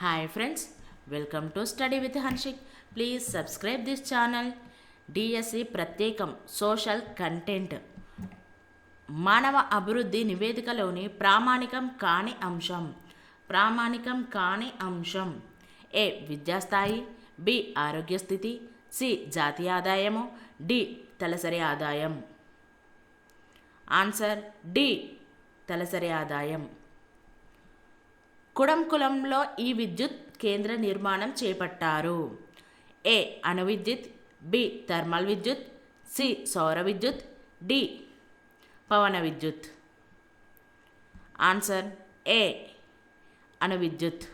Hi friends, welcome to Study with Hanshik. Please subscribe this channel. DSC ప్రత్యేకం social content మానవ అభివృద్ధి నివేదికలోని ప్రామాణికం కాని అంశం ఏ విద్యాస్థాయి, బి ఆరోగ్య స్థితి, సి జాతీయ ఆదాయము, డి తలసరి ఆదాయం. ఆన్సర్ డి తలసరి ఆదాయం. కుడంకులంలో ఈ విద్యుత్ కేంద్ర నిర్మాణం చేపట్టారు. ఏ అణు విద్యుత్, బి థర్మల్ విద్యుత్, సి సౌర విద్యుత్, డి పవన విద్యుత్. ఆన్సర్ ఏ అణు విద్యుత్.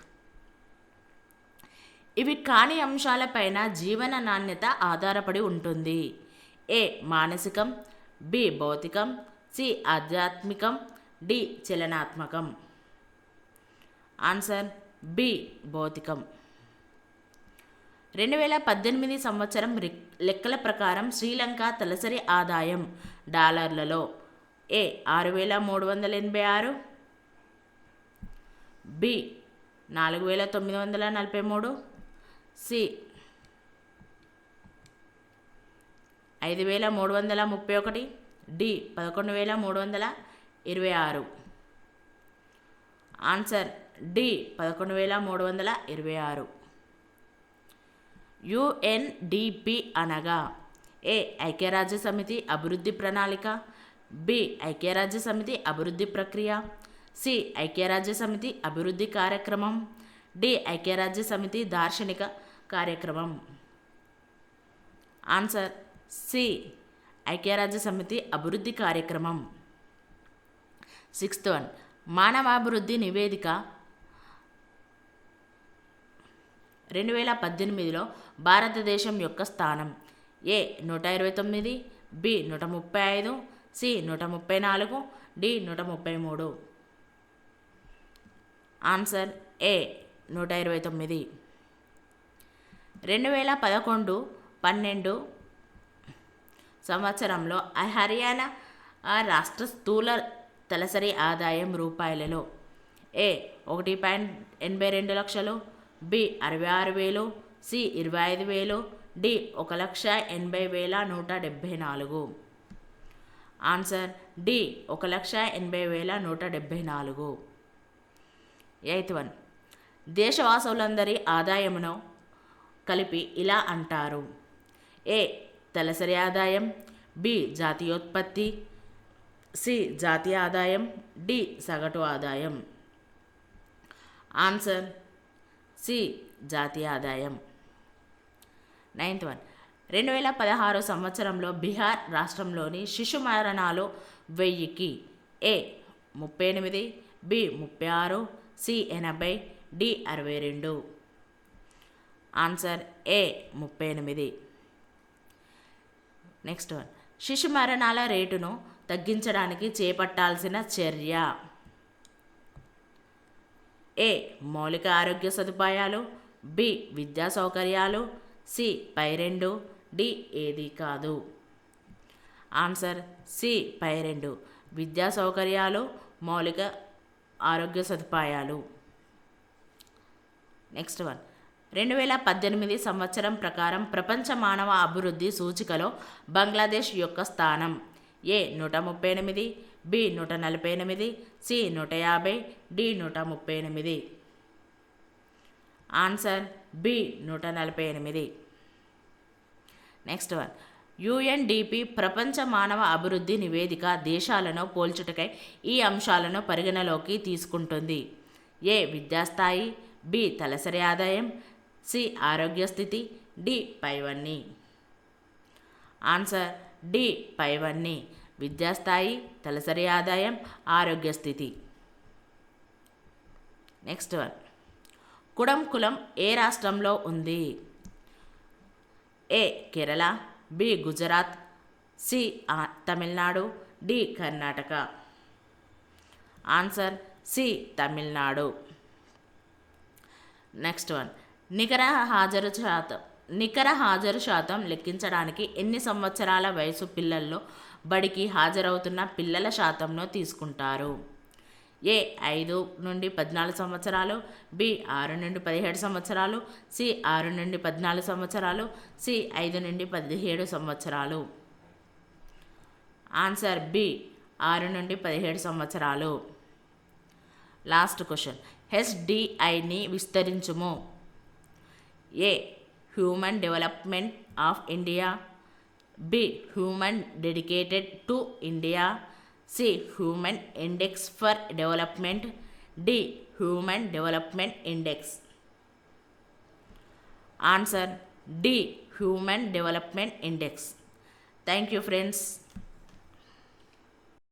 ఇవి కాని అంశాలపైన జీవన నాణ్యత ఆధారపడి ఉంటుంది. ఏ మానసికం, బి భౌతికం, సి ఆధ్యాత్మికం, డి చలనాత్మకం. ఆన్సర్ బి భౌతికం. 2018 సంవత్సరం లెక్కల ప్రకారం శ్రీలంక తలసరి ఆదాయం డాలర్లలో A 6,386, B 4,943, C 5,331, D 11,326. Answer D 11,326. UNDP అనగా ఏ ఐక్యరాజ్య సమితి అభివృద్ధి ప్రణాళిక, బి ఐక్యరాజ్య సమితి అభివృద్ధి ప్రక్రియ, సి ఐక్యరాజ్య సమితి అభివృద్ధి కార్యక్రమం, డి ఐక్యరాజ్య సమితి దార్శనిక కార్యక్రమం. ఆన్సర్ సి ఐక్యరాజ్య సమితి అభివృద్ధి కార్యక్రమం. 6th వన్ మానవాభివృద్ధి నివేదిక 2018లో భారతదేశం యొక్క స్థానం ఏ 129, బి 135, సి 134, డి 133. ఆన్సర్ ఏ 129. 2011-12 సంవత్సరంలో హర్యానా రాష్ట్ర స్థూల తలసరి ఆదాయం రూపాయలలో ఏ 1.82 లక్షలు, B 66,000, C 25,000, D 1,80,174. Answer D 1,80,174. 8th one దేశవాసులందరి ఆదాయమును కలిపి ఇలా అంటారు. ఏ తలసరి ఆదాయం, బి జాతీయోత్పత్తి, సి జాతీయ ఆదాయం, డి సగటు ఆదాయం. ఆన్సర్ సి జాతీయ ఆదాయం. 9th వన్ 2016 సంవత్సరంలో బీహార్ రాష్ట్రంలోని శిశు మరణాలు 1000కి ఏ 38, బి 36, సి 80, డి 62. ఆన్సర్ ఏ 38. నెక్స్ట్ వన్ శిశు మరణాల రేటును తగ్గించడానికి చేపట్టాల్సిన చర్య ఏ మౌలిక ఆరోగ్య సదుపాయాలు, బి విద్యా సౌకర్యాలు, సి పై రెండు, డి ఏది కాదు. ఆన్సర్ సి పై రెండు విద్యా సౌకర్యాలు, మౌలిక ఆరోగ్య సదుపాయాలు. నెక్స్ట్ వన్ 2018 సంవత్సరం ప్రకారం ప్రపంచ మానవ అభివృద్ధి సూచికలో బంగ్లాదేశ్ యొక్క స్థానం A 138, B 148, C 150, D 138. Answer B 148. Next one UNDP ప్రపంచ మానవ అభివృద్ధి నివేదిక దేశాలను పోల్చుటకై ఈ అంశాలను పరిగణలోకి తీసుకుంటుంది. ఏ విద్యాస్థాయి, బి తలసరి ఆదాయం, సి ఆరోగ్య స్థితి, డి పైవన్నీ. ఆన్సర్ డి పైవన్నీ విద్యాస్థాయి, తలసరి ఆదాయం, ఆరోగ్య స్థితి. నెక్స్ట్ వన్ కుడంకులం ఏ రాష్ట్రంలో ఉంది? A Kerala, B Gujarat, C Tamil Nadu, D Karnataka. Answer C Tamil Nadu. Next one నికర హాజరు శాతం లెక్కించడానికి ఎన్ని సంవత్సరాల వయసు పిల్లల్లో బడికి హాజరవుతున్న పిల్లల శాతంను తీసుకుంటారు? ఏ 5 నుండి 14 సంవత్సరాలు, బి 6 నుండి 17 సంవత్సరాలు, సి 6 నుండి 14 సంవత్సరాలు, సి 5 నుండి 17 సంవత్సరాలు. ఆన్సర్ బి 6 నుండి 17 సంవత్సరాలు. Last question. HDIని విస్తరించుము. A human development of India, B human dedicated to India, C human index for development, D human development index. Answer D human development index. Thank you friends.